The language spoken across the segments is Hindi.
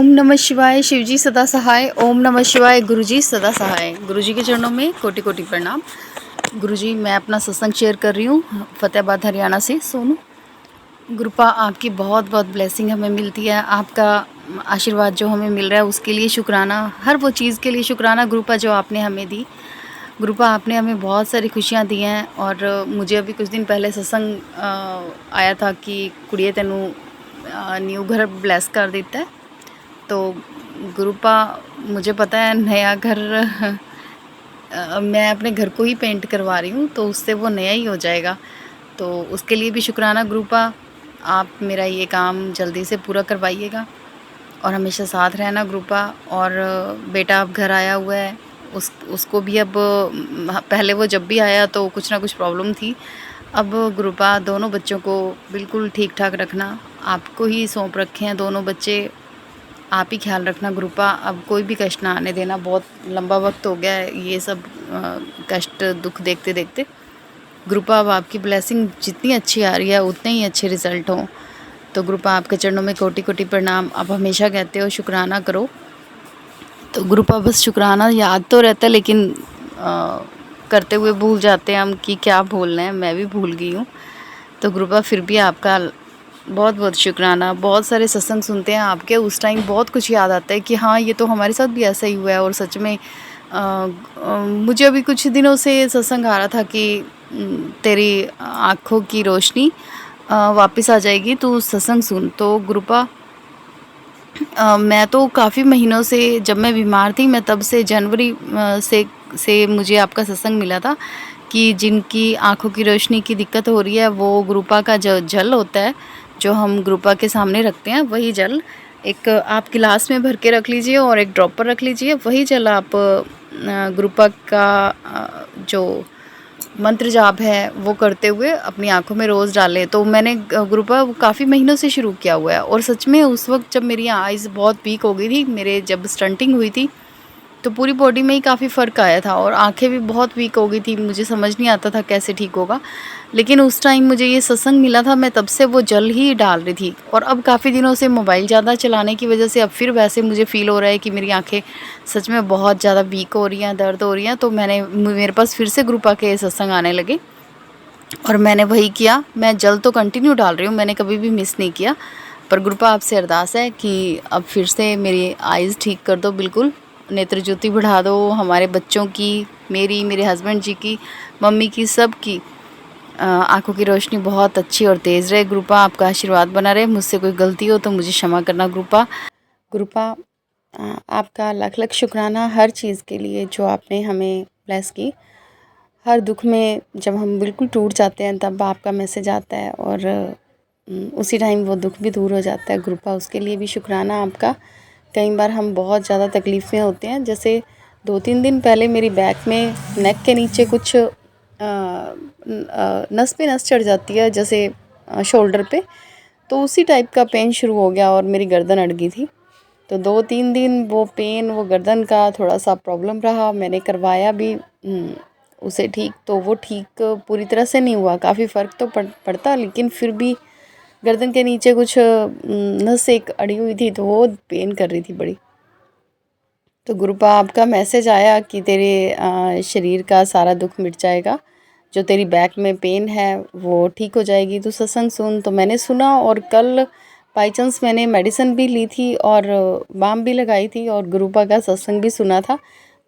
ओम नमः शिवाय। शिवजी सदा सहाय। ओम नमः शिवाय। गुरुजी सदा सहाय। गुरुजी के चरणों में कोटि कोटि प्रणाम। गुरुजी, मैं अपना सत्संग शेयर कर रही हूँ फतेहाबाद हरियाणा से, सोनू। गुरुपा, आपकी बहुत बहुत ब्लेसिंग हमें मिलती है। आपका आशीर्वाद जो हमें मिल रहा है उसके लिए शुक्राना, हर वो चीज़ के लिए शुक्राना गुरुपा जो आपने हमें दी। गुरुपा, आपने हमें बहुत सारी खुशियाँ दी हैं। और मुझे अभी कुछ दिन पहले सत्संग आया था कि कुड़िए तेनू न्यू घर ब्लेस कर देता है। तो गुरुपा, मुझे पता है नया घर मैं अपने घर को ही पेंट करवा रही हूँ, तो उससे वो नया ही हो जाएगा। तो उसके लिए भी शुक्राना गुरुपा। आप मेरा ये काम जल्दी से पूरा करवाइएगा और हमेशा साथ रहना गुरुपा। और बेटा अब घर आया हुआ है, उसको भी अब पहले वो जब भी आया तो कुछ ना कुछ प्रॉब्लम थी। अब गुरुपा, दोनों बच्चों को बिल्कुल ठीक ठाक रखना। आपको ही सौंप रखे हैं दोनों बच्चे, आप ही ख्याल रखना गुरुपा। अब कोई भी कष्ट ना आने देना। बहुत लंबा वक्त हो गया है ये सब कष्ट दुख देखते देखते। गुरुपा, अब आपकी ब्लेसिंग जितनी अच्छी आ रही है उतने ही अच्छे रिज़ल्ट हों। तो गुरुपा, आपके चरणों में कोटि कोटि प्रणाम। आप हमेशा कहते हो शुक्राना करो, तो गुरुपा बस शुक्राना याद तो रहता है, लेकिन करते हुए भूल जाते हैं हम कि क्या बोलना है। मैं भी भूल गई हूँ। तो गुरुपा, फिर भी आपका बहुत बहुत शुक्राना। बहुत सारे सत्संग सुनते हैं आपके, उस टाइम बहुत कुछ याद आता है कि हाँ, ये तो हमारे साथ भी ऐसा ही हुआ है। और सच में मुझे अभी कुछ दिनों से सत्संग आ रहा था कि तेरी आँखों की रोशनी वापस आ जाएगी, तो सत्संग सुन। तो गुरुपा, मैं तो काफ़ी महीनों से, जब मैं बीमार थी, मैं तब से जनवरी से मुझे आपका सत्संग मिला था कि जिनकी आँखों की रोशनी की दिक्कत हो रही है, वो गुरुपा का जो जल होता है, जो हम गुरुपा के सामने रखते हैं, वही जल एक आप गिलास में भर के रख लीजिए और एक ड्रॉपर रख लीजिए। वही जल आप गुरुपा का जो मंत्र जाप है वो करते हुए अपनी आंखों में रोज़ डालें। तो मैंने गुरुपा काफ़ी महीनों से शुरू किया हुआ है। और सच में उस वक्त जब मेरी आइज़ बहुत वीक हो गई थी, मेरे जब स्टंटिंग हुई थी, तो पूरी बॉडी में ही काफ़ी फ़र्क आया था और आंखें भी बहुत वीक हो गई थी। मुझे समझ नहीं आता था कैसे ठीक होगा, लेकिन उस टाइम मुझे ये सत्संग मिला था, मैं तब से वो जल ही डाल रही थी। और अब काफ़ी दिनों से मोबाइल ज़्यादा चलाने की वजह से अब फिर वैसे मुझे फ़ील हो रहा है कि मेरी आंखें सच में बहुत ज़्यादा वीक हो रही हैं, दर्द हो रही हैं। तो मेरे पास फिर से गुरुपा के सत्संग आने लगे और मैंने वही किया। मैं जल तो कंटिन्यू डाल रही हूँ, मैंने कभी भी मिस नहीं किया। पर गुरुपा, आपसे अरदास है कि अब फिर से मेरी आइज़ ठीक कर दो, बिल्कुल नेत्र ज्योति बढ़ा दो। हमारे बच्चों की, मेरी, मेरे हस्बैंड जी की, मम्मी की, सब की आंखों की रोशनी बहुत अच्छी और तेज़ रहे। गुरुपा, आपका आशीर्वाद बना रहे। मुझसे कोई गलती हो तो मुझे क्षमा करना गुरुपा। गुरुपा, आपका लाख लाख शुक्राना हर चीज़ के लिए जो आपने हमें ब्लेस की। हर दुख में जब हम बिल्कुल टूट जाते हैं तब आपका मैसेज आता है और उसी टाइम वो दुख भी दूर हो जाता है गुरुपा। उसके लिए भी शुक्राना आपका। कई बार हम बहुत ज़्यादा तकलीफ़ में होते हैं, जैसे 2-3 दिन पहले मेरी बैक में, नेक के नीचे कुछ नस पे नस चढ़ जाती है, जैसे शोल्डर पे, तो उसी टाइप का पेन शुरू हो गया और मेरी गर्दन अड़ गई थी। तो 2-3 दिन वो पेन, वो गर्दन का थोड़ा सा प्रॉब्लम रहा। मैंने करवाया भी उसे ठीक, तो वो ठीक पूरी तरह से नहीं हुआ। काफ़ी फ़र्क तो पड़ता, लेकिन फिर भी गर्दन के नीचे कुछ नस एक अड़ी हुई थी, तो वो पेन कर रही थी बड़ी। तो गुरुपा, आपका मैसेज आया कि तेरे शरीर का सारा दुख मिट जाएगा, जो तेरी बैक में पेन है वो ठीक हो जाएगी, तो सत्संग सुन। तो मैंने सुना और कल बाई चांस मैंने मेडिसिन भी ली थी और बाम भी लगाई थी और गुरुपा का सत्संग भी सुना था।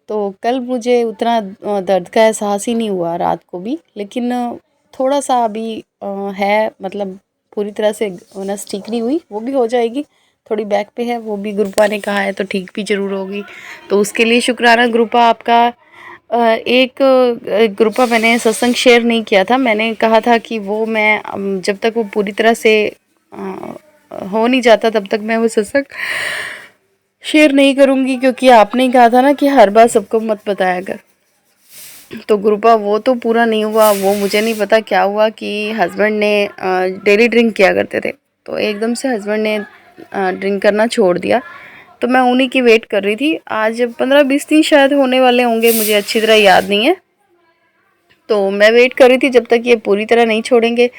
तो कल मुझे उतना दर्द का एहसास ही नहीं हुआ रात को भी, लेकिन थोड़ा सा अभी है, मतलब पूरी तरह से नस ठीक नहीं हुई, वो भी हो जाएगी। थोड़ी बैक पे है, वो भी गुरुपा ने कहा है तो ठीक भी ज़रूर होगी। तो उसके लिए शुक्राना गुरुपा आपका। एक गुरुपा, मैंने सत्संग शेयर नहीं किया था। मैंने कहा था कि वो मैं जब तक वो पूरी तरह से हो नहीं जाता तब तक मैं वो सत्संग शेयर नहीं करूँगी, क्योंकि आपने ही कहा था ना कि हर बार सबको मत बताया कर। तो गुरुपा, वो तो पूरा नहीं हुआ। वो मुझे नहीं पता क्या हुआ कि हस्बैंड ने डेली ड्रिंक किया करते थे, तो एकदम से हस्बैंड ने ड्रिंक करना छोड़ दिया। तो मैं उन्हीं की वेट कर रही थी। आज 15-20 दिन शायद होने वाले होंगे, मुझे अच्छी तरह याद नहीं है। तो मैं वेट कर रही थी जब तक ये पूरी तरह नहीं छोड़ेंगे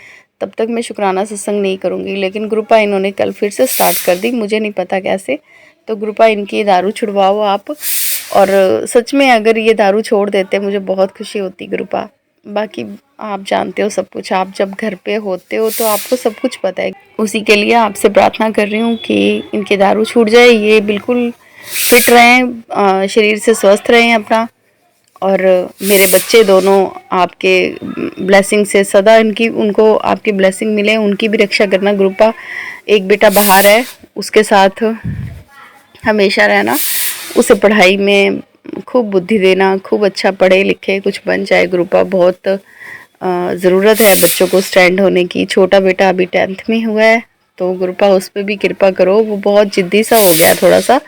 तब तक मैं शुक्राना सत्संग नहीं करूँगी। लेकिन गुरुपा, इन्होंने कल फिर से स्टार्ट कर दी, मुझे नहीं पता कैसे। तो गुरुपा इनकी दारू छुड़वाओ आप। और सच में अगर ये दारू छोड़ देते मुझे बहुत खुशी होती गुरुपा। बाकी आप जानते हो सब कुछ, आप जब घर पे होते हो तो आपको सब कुछ पता है। उसी के लिए आपसे प्रार्थना कर रही हूँ कि इनके दारू छूट जाए, ये बिल्कुल फिट रहें, शरीर से स्वस्थ रहें अपना। और मेरे बच्चे दोनों आपके ब्लेसिंग से सदा इनकी उनको आपकी ब्लेसिंग मिले, उनकी भी रक्षा करना गुरुपा। एक बेटा बाहर है, उसके साथ हमेशा रहना, उसे पढ़ाई में खूब बुद्धि देना, खूब अच्छा पढ़े लिखे कुछ बन जाए गुरुपा। बहुत ज़रूरत है बच्चों को स्टैंड होने की। छोटा बेटा अभी 10th में हुआ है, तो गुरुपा उस पर भी कृपा करो। वो बहुत ज़िद्दी सा हो गया थोड़ा सा,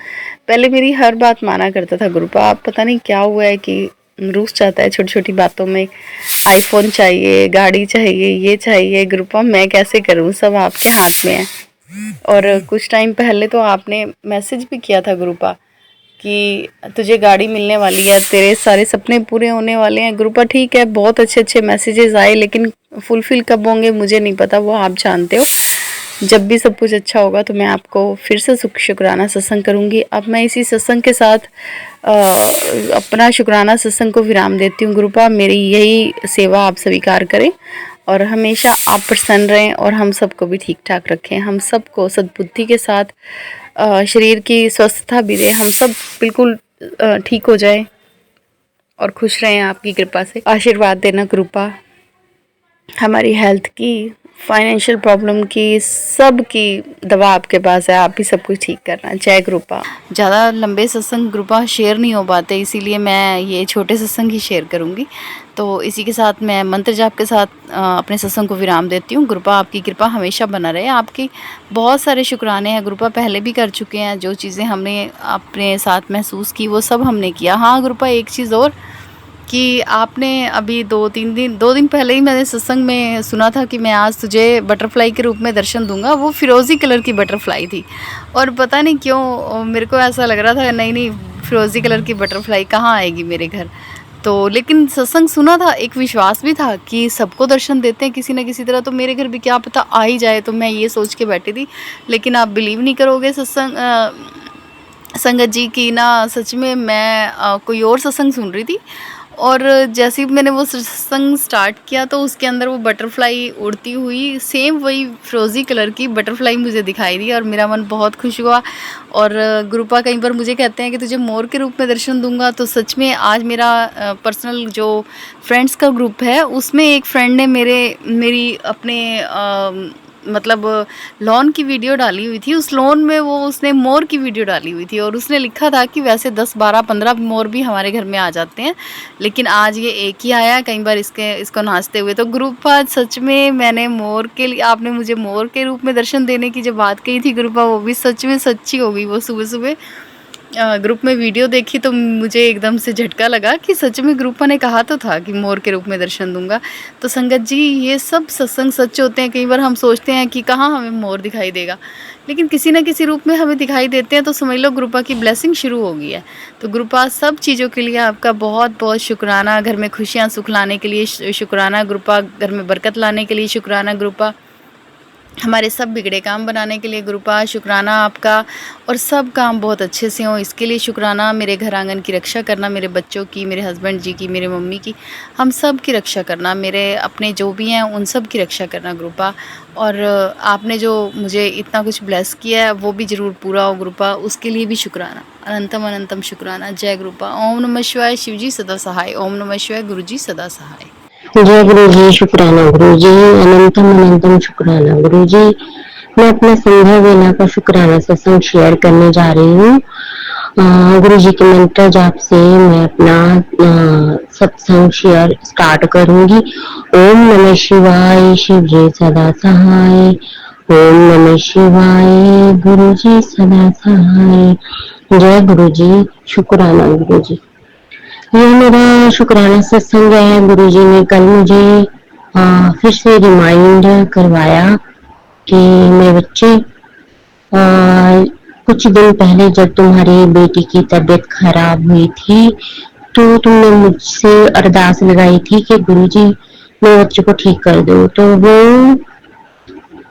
पहले मेरी हर बात माना करता था गुरुपा, आप पता नहीं क्या हुआ है कि रूस जाता है छोटी छोटी बातों में। आईफोन चाहिए, गाड़ी चाहिए, ये चाहिए गुरुपा, मैं कैसे करूँ, सब आपके हाथ में है। और कुछ टाइम पहले तो आपने मैसेज भी किया था गुरुपा कि तुझे गाड़ी मिलने वाली है, तेरे सारे सपने पूरे होने वाले हैं गुरुपा। ठीक है, बहुत अच्छे अच्छे मैसेजेस आए, लेकिन फुलफिल कब होंगे मुझे नहीं पता, वो आप जानते हो। जब भी सब कुछ अच्छा होगा तो मैं आपको फिर से शुक्राना सत्संग करूंगी। अब मैं इसी सत्संग के साथ अपना शुक्राना सत्संग को विराम देती हूँ गुरुपा। मेरी यही सेवा आप स्वीकार करें और हमेशा आप प्रसन्न रहें और हम सबको भी ठीक ठाक रखें, हम सबको सद्बुद्धि के साथ शरीर की स्वस्थता भी दें, हम सब बिल्कुल ठीक हो जाएं और खुश रहें। आपकी कृपा से आशीर्वाद देना गुरुपा, हमारी हेल्थ की, फाइनेंशियल प्रॉब्लम की, सब की दवा आपके पास है, आप ही सब कुछ ठीक करना। जय गुरुपा। ज़्यादा लंबे सत्संग गुरुपा शेयर नहीं हो पाते, इसीलिए मैं ये छोटे सत्संग ही शेयर करूँगी। तो इसी के साथ मैं मंत्र जाप के साथ अपने सत्संग को विराम देती हूँ। गुरुपा आपकी कृपा हमेशा बना रहे। आपकी बहुत सारे शुक्राने हैं गुरुपा, पहले भी कर चुके हैं, जो चीज़ें हमने अपने साथ महसूस की वो सब हमने किया। हाँ गुरुपा, एक चीज़ और कि आपने अभी 2 दिन पहले ही मैंने सत्संग में सुना था कि मैं आज तुझे बटरफ्लाई के रूप में दर्शन दूंगा। वो फिरोज़ी कलर की बटरफ्लाई थी और पता नहीं क्यों मेरे को ऐसा लग रहा था नहीं नहीं, फिरोज़ी कलर की बटरफ्लाई कहाँ आएगी मेरे घर। तो लेकिन सत्संग सुना था, एक विश्वास भी था कि सबको दर्शन देते हैं किसी न किसी तरह, तो मेरे घर भी क्या पता आ ही जाए, तो मैं ये सोच के बैठी थी। लेकिन आप बिलीव नहीं करोगे संगत जी की ना, सच में मैं कोई और सत्संग सुन रही थी और जैसे ही मैंने वो सत्संग स्टार्ट किया तो उसके अंदर वो बटरफ्लाई उड़ती हुई सेम वही फिरोज़ी कलर की बटरफ्लाई मुझे दिखाई दी और मेरा मन बहुत खुश हुआ। और गुरुपा कई बार मुझे कहते हैं कि तुझे मोर के रूप में दर्शन दूंगा, तो सच में आज मेरा पर्सनल जो फ्रेंड्स का ग्रुप है उसमें एक फ्रेंड ने मेरी अपने मतलब लॉन की वीडियो डाली हुई थी, उस लॉन में वो उसने मोर की वीडियो डाली हुई थी और उसने लिखा था कि वैसे 10 12 15 मोर भी हमारे घर में आ जाते हैं, लेकिन आज ये एक ही आया, कई बार इसको नाचते हुए। तो ग्रुपा सच में मैंने मोर के लिए, आपने मुझे मोर के रूप में दर्शन देने की जो बात कही थी गुरुपा, वो भी सच में सच्ची हो गई। वो सुबह सुबह ग्रुप में वीडियो देखी तो मुझे एकदम से झटका लगा कि सच में ग्रुपा ने कहा तो था कि मोर के रूप में दर्शन दूंगा। तो संगत जी, ये सब सत्संग सच होते हैं। कई बार हम सोचते हैं कि कहाँ हमें मोर दिखाई देगा, लेकिन किसी न किसी रूप में हमें दिखाई देते हैं, तो समझ लो ग्रुपा की ब्लेसिंग शुरू हो गई है। तो ग्रुपा सब चीज़ों के लिए आपका बहुत बहुत शुक्राना, घर में खुशियाँ सुख लाने के लिए शुक्राना ग्रुपा, घर में बरकत लाने के लिए शुक्राना ग्रुपा, हमारे सब बिगड़े काम बनाने के लिए गुरुपा शुक्राना आपका, और सब काम बहुत अच्छे से हों इसके लिए शुक्राना। मेरे घर आंगन की रक्षा करना, मेरे बच्चों की, मेरे हस्बैंड जी की, मेरे मम्मी की, हम सब की रक्षा करना, मेरे अपने जो भी हैं उन सब की रक्षा करना गुरुपा। और आपने जो मुझे इतना कुछ ब्लेस किया है वो भी ज़रूर पूरा हो गुरुपा, उसके लिए भी शुक्राना, अनंतम अनंतम शुक्राना। जय गुरुपा। ओम नमः शिवाय। शिव जी सदा सहाय। ओम नमः शिवाय। गुरु जी सदा सहाय। जय गुरु जी। शुक्राना गुरु जी, अनंतम अनंतम शुक्राना गुरु जी। मैं अपना संध्या वेला का शुक्राना सत्संग शेयर करने जा रही हूँ। गुरु जी के मंत्र जाप से मैं अपना सत्संग शेयर स्टार्ट करूंगी। ओम नमः शिवाय। शिव जी सदा सहाय। ओम नमः शिवाय। गुरु जी सदा सहाय। जय गुरु जी। शुक्राना गुरु जी। ये मेरा शुक्राना सत्संग है। गुरु जी ने कल मुझे फिर से रिमाइंड करवाया कि मेरे बच्चे, कुछ दिन पहले जब तुम्हारी बेटी की तबीयत खराब हुई थी तो तुमने मुझसे अरदास लगाई थी कि गुरु जी मेरे बच्चे को ठीक कर दो। तो वो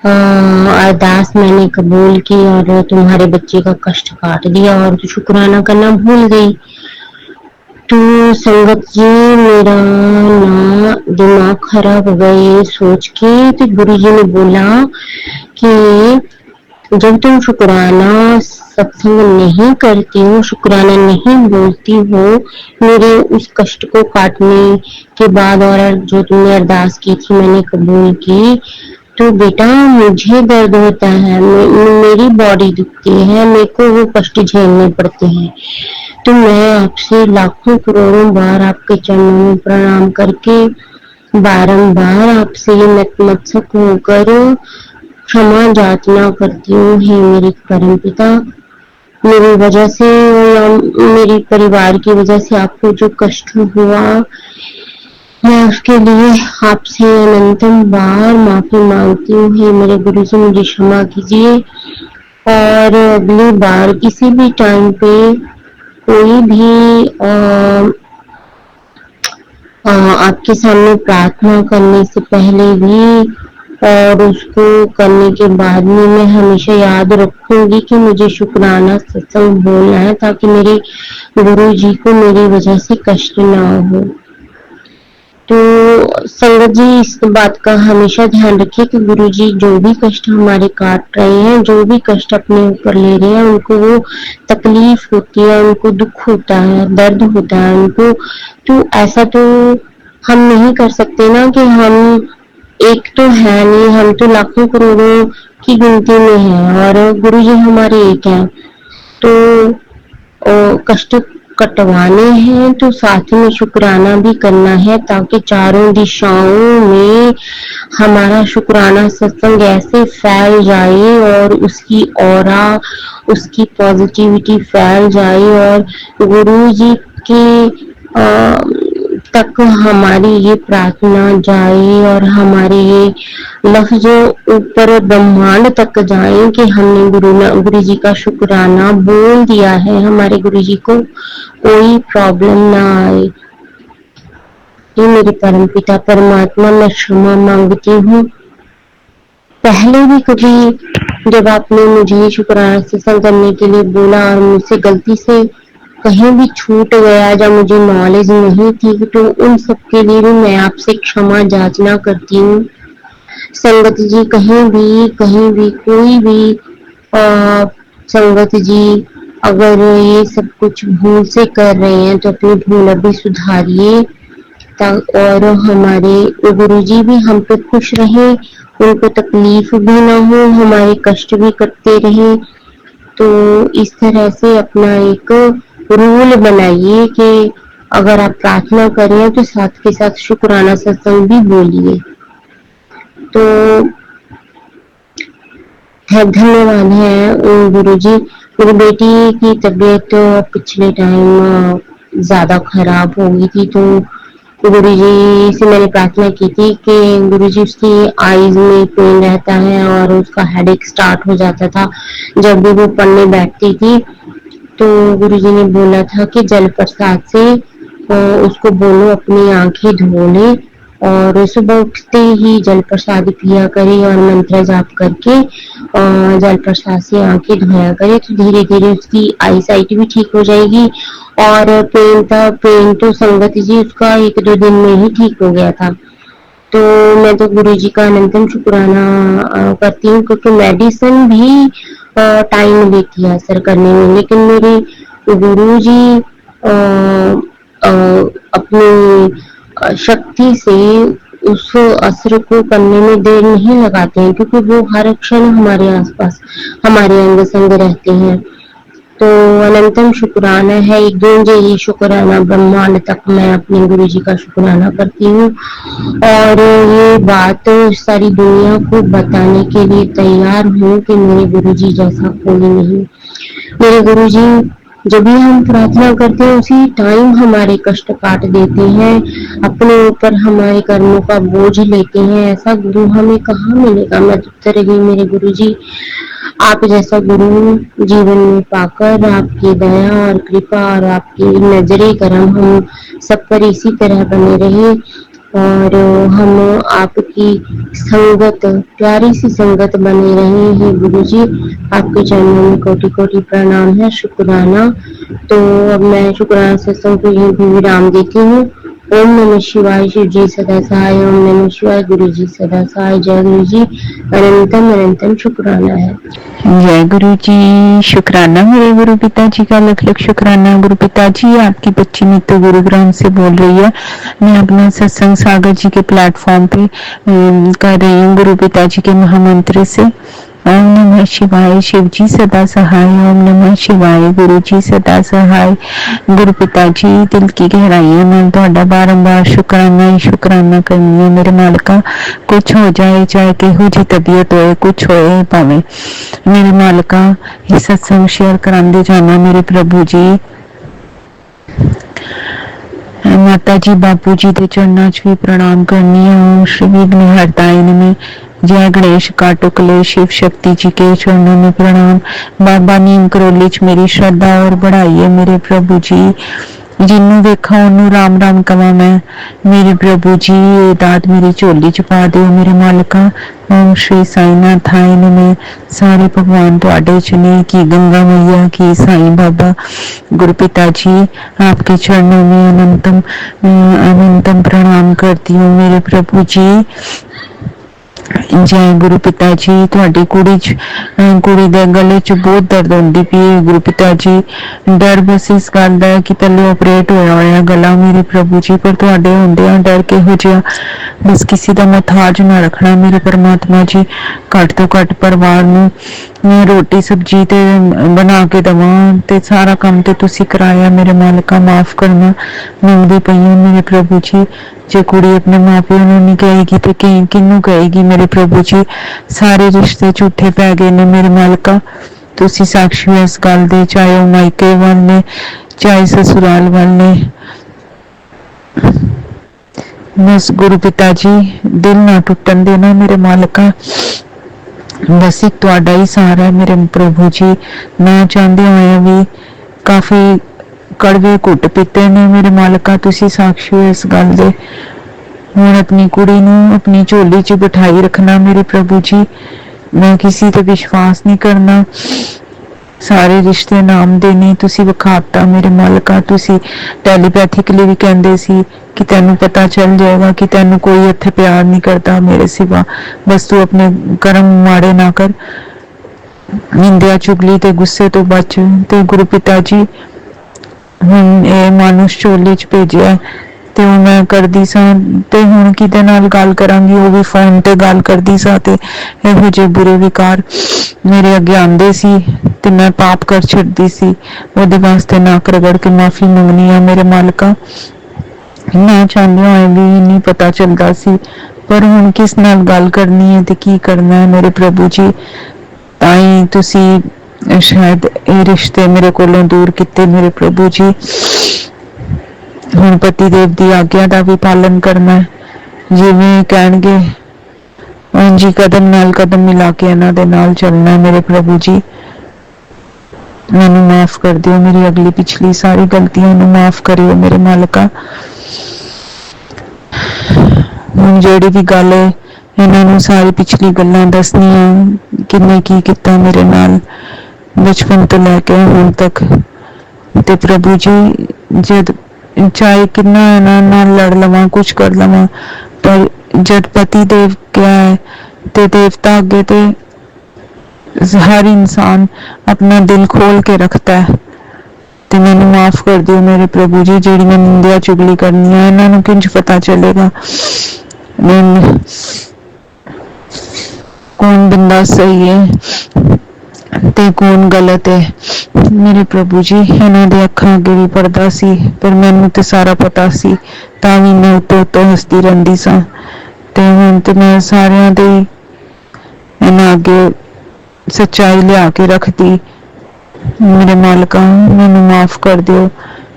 अरदास मैंने कबूल की और तुम्हारे बच्चे का कष्ट काट दिया और शुक्राना करना भूल गई। तो संगत जी मेरा ना दिमाग खराब हो गया ये सोच के। तो गुरु जी ने बोला कि जब तुम शुक्राना सत्संग नहीं करती हो, शुक्राना नहीं बोलती हो मेरे उस कष्ट को काटने के बाद, और जो तुमने अरदास की थी मैंने कबूल की, तो बेटा मुझे दर्द होता है, मेरी बॉडी दुखती है, मेरे को वो कष्ट झेलने पड़ते हैं। तो मैं आपसे लाखों करोड़ों बार आपके चरणों में प्रणाम करके बारंबार आपसे ये नतमस्तक होकर क्षमा याचना करती हूँ। हे मेरे परम पिता, मेरी वजह से या मेरे परिवार की वजह से आपको जो कष्ट हुआ, मैं उसके लिए आपसे अनंतम बार माफी मांगती हूँ। हे मेरे गुरु जी मुझे क्षमा कीजिए, और अगली बार किसी भी टाइम पे कोई भी आपके सामने प्रार्थना करने से पहले भी और उसको करने के बाद में मैं हमेशा याद रखूंगी कि मुझे शुक्राना सत्संग बोलना है, ताकि मेरे गुरु जी को मेरी वजह से कष्ट ना हो। तो संगत जी इस बात का हमेशा ध्यान रखिए कि गुरु जी जो भी कष्ट हमारे काट रहे हैं, जो भी कष्ट अपने ऊपर ले रहे हैं, उनको वो तकलीफ होती है, उनको दुख होता है, दर्द होता है उनको। तो ऐसा तो हम नहीं कर सकते ना कि हम एक तो है नहीं, हम तो लाखों करोड़ों की गिनती में हैं और गुरु जी हमारे एक हैं। तो कष्ट कटवाने हैं तो साथ में शुक्राना भी करना है, ताकि चारों दिशाओं में हमारा शुक्राना सत्संग ऐसे फैल जाए और उसकी ऑरा, उसकी पॉजिटिविटी फैल जाए और गुरु जी के तक हमारी ये प्रार्थना जाए और हमारे ये लफ्ज ऊपर ब्रह्मांड तक जाए कि हमने गुरु जी का शुक्राना बोल दिया है, हमारे गुरु जी को कोई प्रॉब्लम ना आए। ये मेरे परम पिता परमात्मा मैं क्षमा मांगती हूँ। पहले भी कभी जब आपने मुझे शुक्राना सत्संग करने के लिए बोला और मुझसे गलती से कहीं भी छूट गया या मुझे नॉलेज नहीं थी, तो उन सब के लिए भी मैं आपसे क्षमा याचना करती हूँ। संगत जी कहीं भी कोई भी संगत जी अगर ये सब कुछ भूल से कर रहे हैं तो अपनी भूल अभी सुधारिए, और हमारे गुरु जी भी हम पे खुश रहे, उनको तकलीफ भी ना हो, हमारे कष्ट भी कटते रहे। तो इस तरह से अपना एक रूल बनाइए कि अगर आप प्रार्थना करें तो साथ के साथ शुक्राना सत्संग भी बोलिए। तो धन्यवाद है गुरु जी। मेरी बेटी की तबीयत तो पिछले टाइम ज्यादा खराब हो गई थी, तो गुरु जी से मैंने प्रार्थना की थी कि गुरु जी उसकी आईज में पेन रहता है और उसका हेडेक स्टार्ट हो जाता था जब भी वो पढ़ने बैठती थी। तो गुरु जी ने बोला था कि जल प्रसाद से उसको बोलो अपनी आंखें धो ले और सुबह उठते ही जल प्रसाद पिया करे और मंत्र जाप करके जल प्रसाद से आंखें धोया करे, तो धीरे धीरे उसकी आई साइट भी ठीक हो जाएगी। और पेन तो संगत जी उसका 1-2 दिन में ही ठीक हो गया था। तो मैं तो गुरु जी का अनंतम शुक्राना करती हूँ, क्योंकि मेडिसिन भी टाइम लेती है असर करने में, लेकिन मेरे गुरु जी अपनी शक्ति से उस असर को करने में देर नहीं लगाते हैं, क्योंकि वो हर क्षण हमारे आसपास हमारे अंग संग रहते हैं। तो अनंतम शुक्राना है, एक गूंजे ही शुक्राना ब्रह्मांड तक मैं अपने गुरु जी का शुक्राना करती हूँ और ये बात सारी दुनिया को बताने के लिए तैयार हूँ कि मेरे गुरु जी जैसा कोई नहीं। मेरे गुरु जी जब भी हम प्रार्थना करते हैं उसी टाइम हमारे कष्ट काट देते हैं, अपने ऊपर हमारे कर्मों का बोझ लेते हैं। ऐसा गुरु हमें कहाँ मिलेगा। मैं तो रही मेरे गुरु जी, आप जैसा गुरु जीवन में पाकर आपकी दया और कृपा और आपकी नजरे करम हम सब पर इसी तरह बने रहे और हम आपकी संगत, प्यारी सी संगत बने रहे हैं गुरु जी। आपके चरणों में कोटि कोटि प्रणाम है, शुक्राना। तो अब मैं शुक्राना सत्संग को यहीं भी विराम देती हूँ। ओम नमः शिवाय, शिव जी सदा सहाय। ओम नमः शिवाय, गुरु जी सदा सहाय। जय गुरु जी, अनंतम अनंतम शुक्राना है। जय गुरु जी, शुक्राना मेरे गुरु पिताजी का, लख लख शुक्राना। गुरु पिताजी, आपकी बच्ची नीतू गुरुग्राम से बोल रही है। मैं अपना सत्संग सागर जी के प्लेटफॉर्म पे कर रही हूँ गुरु पिताजी के महामंत्र से। ओम नमः शिवाय, शिव जी सदा सहाय। ओम नमः शिवाय, गुरु जी सदा सहाय। गुरु पिताजी, दिल की गहराइयों में ਤੁਹਾਡਾ बारंबार शुक्राना ही शुक्राना करनी है मेरे मालिका। कुछ हो जाए, चाहे किहो जी तबीयत होए, कुछ होए भावे मेरे मालिका, ये सत्संग शेयर करांदे जाना मेरे प्रभु जी। माता जी बापू जी के चरणों च भी प्रणाम करनी है। श्री विघ्न हरताय नमः। जय गणेश काटो कलेश, शिव शक्ति जी के चरणों में प्रणाम। बाबा नीम करोली च मेरी श्रद्धा और बढ़ाइए मेरे प्रभु जी। जिन्नू वेखा ओनू राम राम कवा मैं, मेरे प्रभु जी ये दात मेरी झोली च पा दिओ मेरे मालिका। ओम श्री साईनाथाय नमः। सारे भगवान तुहाडे च ने, की गंगा मैया, की साईं बाबा। गुरु पिताजी, आपके चरणों में अनंतम अनंतम प्रणाम करती हूँ मेरे प्रभु जी। जय गुरु पिताजी, तुहाडी कुड़ी दे गले च बहुत दर्द होंदी पई है गुरु पिताजी। डर बस इस गल दा कि पहले ऑपरेट होया गला मेरे प्रभु जी, पर तुहाडे होंदियां डर किहो जिहा। बस किसी दा मथाज ना रखना मेरे परमात्मा जी। घट तो घट परिवार नूं मैं रोटी सब्जी ते बना के दवां ते सारा काम ते तुसी कराया मेरे मालिका। माफ करना मंगदी पई हां मेरे प्रभु जी। जे कुड़ी अपने मां प्यो नूं नहीं कहेगी तो किनू कहेगी मेरे प्रभु जी। सारे रिश्ते झूठे पै गए ने मेरे मालिका। तुसी साक्षी हो इस गल दे, चाहे वो मायके वाल ने, चाहे ससुराल वाल ने। बस गुरु पिताजी, दिल ना टुटन देना मेरे मालिका। बस एक तुहाडा ही सहारा है मेरे प्रभु जी। ना चाहते हुए भी काफी कड़वे घुट पीते ने मेरे मालिका। तुसी साक्षी हो इस गल दे। हुण अपनी कुड़ी नूं अपनी झोली च बिठाई रखना मेरे प्रभु जी। मैं किसी ते विश्वास नहीं करना। सारे रिश्ते नाम दे नहीं, तुसी विखाता मेरे मालिका। तुसी टैलीपैथिकली भी कहंदे सी कि तैनू पता चल जाएगा कि तैनू कोई इत्थे प्यार नहीं करता मेरे सिवा। बस तू अपने कर्म माड़े ना कर, निंदिया चुगली ते गुस्से तो बच। ते गुरु पिताजी, हुण ये मानुष झोली च भेजिया ते मैं करदी सां ते हुण किदे नाल गल करांगी। वो भी फोन ते गल करदी सां ते इहो जे बुरे विकार मेरे अगे आंदे सी ते मैं पाप कर छड्डदी सी। ओहदे वास्ते नाक रगड़ के माफी मंगनी आ मेरे मालिका। ना चाहते हुए भी नहीं पता चलता सी, पर हुण किस नाल गल करनी है ते की करना है मेरे प्रभु जी। ताई तुसी शायद ये रिश्ते मेरे कोलों दूर किते मेरे प्रभु जी। हुण पति देव दी आग्या दा भी पालन करना है, जिवें कहणगे उंज ही कदम नाल कदम मिला के इन्हां दे नाल चलना है मेरे प्रभु जी। मैनू माफ कर दिओ, मेरी अगली पिछली सारी गलतियां नू माफ करियो मेरे मालिका। हुण जेहड़ी भी गल है इन्हां नू सारी पिछली गल्लां दसनियां, किन्ने की कीता मेरे नाल बचपन तो लैके हुण तक। ते प्रभु जी, जद चाहे किन्ना इन्हां नाल लड़ लवां, कुछ कर लवां, पर जद पति देव क्या है ते देवता अगे ते हर इंसान अपना दिल खोल के रखता है। ते मैनू माफ कर दिओ मेरे प्रभु जी। जेड़ी मैं निंदिया चुगली करनी है इन्हां नू किंज पता चलेगा कौन बंदा सही है ते कौन गलत है मेरे प्रभु जी। इन्हां दे अखां अगे भी पर्दा सी, पर मैनू ते सारा पता सी, तां भी मैं उत्तों उत्तों हसदी रहिंदी सां। ते हुण ते मैं सारियां दे इन्हां अगे सच्चाई लिया के रखदी मेरे मालिका। मैनू माफ कर दिओ।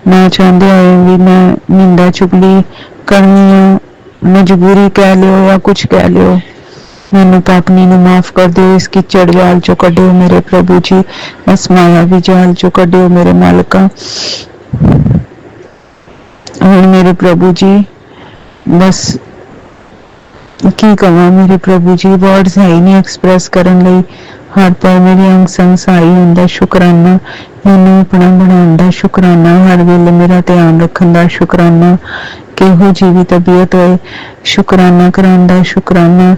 ना चाहते हुए भी मैं निंदा चुगली करनी है, मजबूरी कह लियो या कुछ कह लियो। मैनू पापनी नू माफ कर दिओ। इस कीचड़ जाल चो कढियो मेरे प्रभु जी। इस मायावी जाल चो कढियो मेरे मालिका। हुण मेरे प्रभु जी, बस की कहा मेरे प्रभु जी, वर्ड्स है ही नहीं एक्सप्रैस करन लई। हर पल मेरे अंग संग सहाई हुंदा शुकराना, मैनू अपना बनाउण दा शुकराना, हर वेले मेरा ध्यान रखण दा शुकराना, किहो जी भी तबीयत होए शुकराना कराउण दा शुकराना,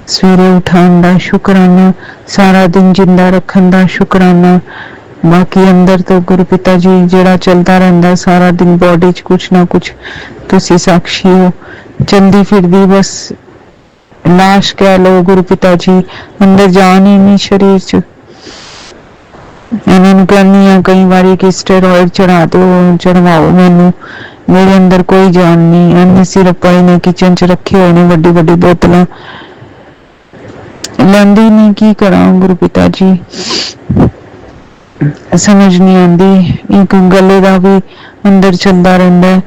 सवेरे उठाउण दा शुकराना, सारा दिन जिंदा रखण दा शुकराना। बाकी अंदर तो गुरु पिता जी जिहड़ा चलदा रहिंदा सारा दिन बॉडी च कुछ ना कुछ, तुसी साक्षी हो, चलदी फिरदी बस लाश कह लो गुरु पिता जी, अंदर जान ही नहीं शरीर च। इन्हां नूं कहनी आ कई बारी कि स्टेरॉयड चढ़ा दो, चढ़वाओ मैनू, मेरे अंदर कोई जान नहीं। एने सिर्फ पए ने किचन च रखे हुए ने वड्डी वड्डी बोतलां, लैंदी नहीं, की करा गुरु पिता जी, समझ नहीं आती। एक गले का भी अंदर चलता रहता है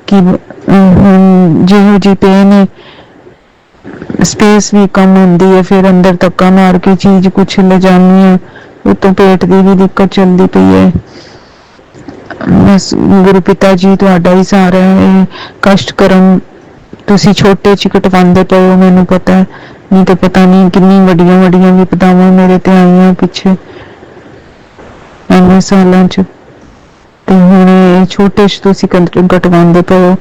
कि जिहो जी पेन है, स्पेस भी कम होंदी है, फिर अंदर धक्का मार के चीज कुछ ले जानी है, उतों पेट की भी दिक्कत चलती पई है। बस गुरु पिता जी तुहाडा ही सहारा है, कष्ट करम तुसी छोटे च कटवांदे पे हो, मैनू पता है, नहीं तो पता नहीं किन्नी वड्डियां वड्डियां विपदावां मेरे ते आईयां पिछे इन्ने सालां च, ते हुण छोटे च तुसी कटवांदे पे हो,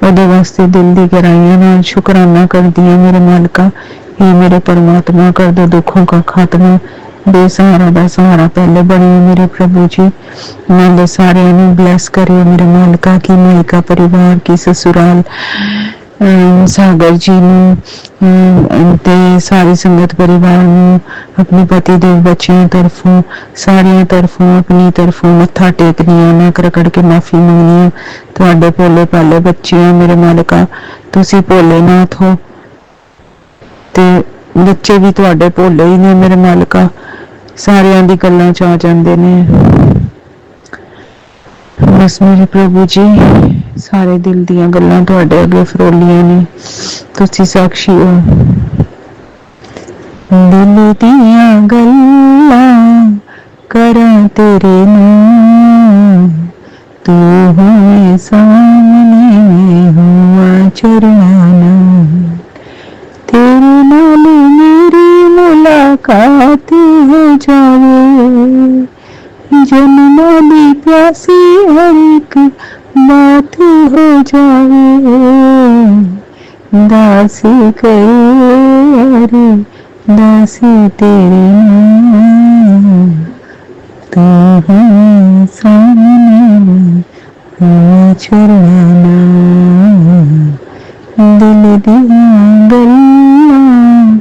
ओहदे वास्ते दिल दी गहराइयां नाल शुकराना करदी हां मेरे मालका। हे मेरे परमात्मा, कर दो दुखों का खात्मा, बेसहारा दा सहारा पहले बनिए मेरे प्रभु जी, नाले सारियां नूं ब्लैस करियो मेरे मालका, की मायका परिवार की ससुराल सागर जी नूं ते सारी संगत परिवार नूं, अपने पति देव बच्चियां तरफों, सारियां तरफों, अपनी तरफों मत्था टेकनिया, मैं कर के माफी मंगनी, तुहाडे भोले भाले बच्चे मेरे मालका, तुसी भोले नाथ हो, ते बच्चे भी तुहाडे भोले ही ने मेरे मालका, सारियां दी गल्लां च आ जांदे ने। बस मेरे प्रभु जी सारे दिल दियां गल्लां तुहाडे अगे फरोलियां ने, तुसी साक्षी हो। दिल दियां गल्लां करां तेरे नाम, तू होए सामने मैं हुआ चरना, तेरे नाल मेरी मुलाकात हो जावे, जन्मां दी प्यासी हर एक बात हो जावे, दासी करे दासी तेरे नाम, तू है सामने मैं चरना, दिल दियां गल्लां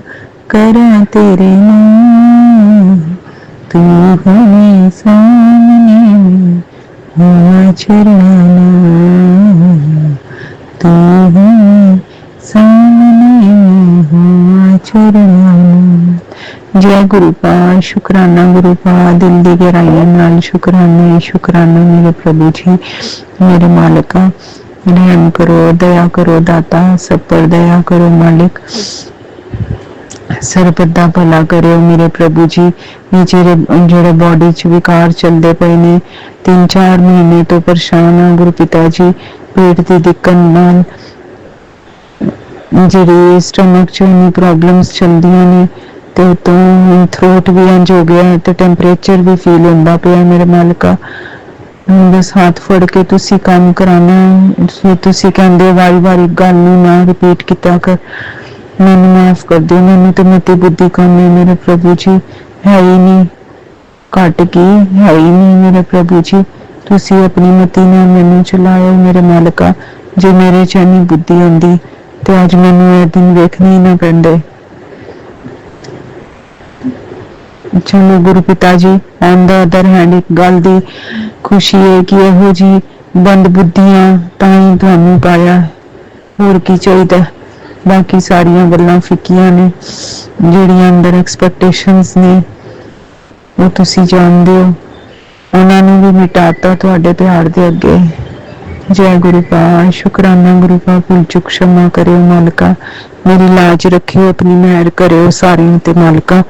करां तेरे नाम, तू है सामने हुआ चरना, तू है सामने हुआ चरना। जय गुरु पा, शुकराना गुरु पा, दिल दी गहराइयां नाल शुकराना, शुकराना मेरे प्रभु जी, मेरे मालिका, रहम करो, दया करो दाता, सब पर दया करो मालिक, सरबत दा भला करो मेरे प्रभु जी। ये जेड़े बॉडी च विकार चलते पे ने, 3-4 महीने तो परेशान आ गुरु पिता जी, पेट की दिक्कत नाल जेड़ी स्टमक च इन्नी प्रॉब्लम्स चलदियां ने, ते तो थ्रोट भी इंज हो गया है, ते टैंपरेचर भी फील होंदा पिया मेरे मालिका। बस हाथ फड़ के तुसी काम कराना, तुसी कहंदे वारी वारी गल नूं ना रिपीट किया कर, मैनू माफ कर दो, मैनू तो मती बुद्धि कम है मेरे प्रभु जी, है ही नहीं, घट की है ही नहीं मेरे प्रभु जी, तुसी अपनी मती नाल मैनू चलाओ मेरे मालिका। जे मेरे च इन्नी बुद्धि आंदी ते अज मैनू ये दिन वेखने ही ना पैंदे। चलो गुरु पिता जी, ऑन द अदर हैंड एक गल दी खुशी है कि इहो जी बंद बुद्धियां ताई तुहानू पाया, होर की चाहिदा, बाकी सारियां गल्लां फिक्कियां ने, जेड़ियां अंदर एक्सपैक्टेशंस ने वो तुसी जानदे हो, उन्हां नूं भी मिटाता तुहाडे प्यार दे अगे। जय गुरु पा, शुकराना गुरु पा, भुल चुक क्षमा करियो मालका, मेरी लाज रखियो, अपनी मेहर करियो सारियां ते मालका।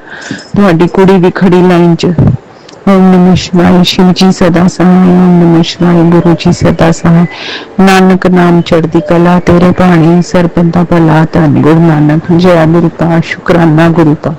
तुहाडी कुड़ी भी खड़ी लाइन च, ओम नमः शिवाय शिव जी सदा सहाय। ओम नमः शिवाय गुरु जी सदा सहाय। नानक नाम चढ़दी कला तेरे भाणे, सरबत दा भला धन गुरु नानक। जय गुरु का शुकराना गुरु का।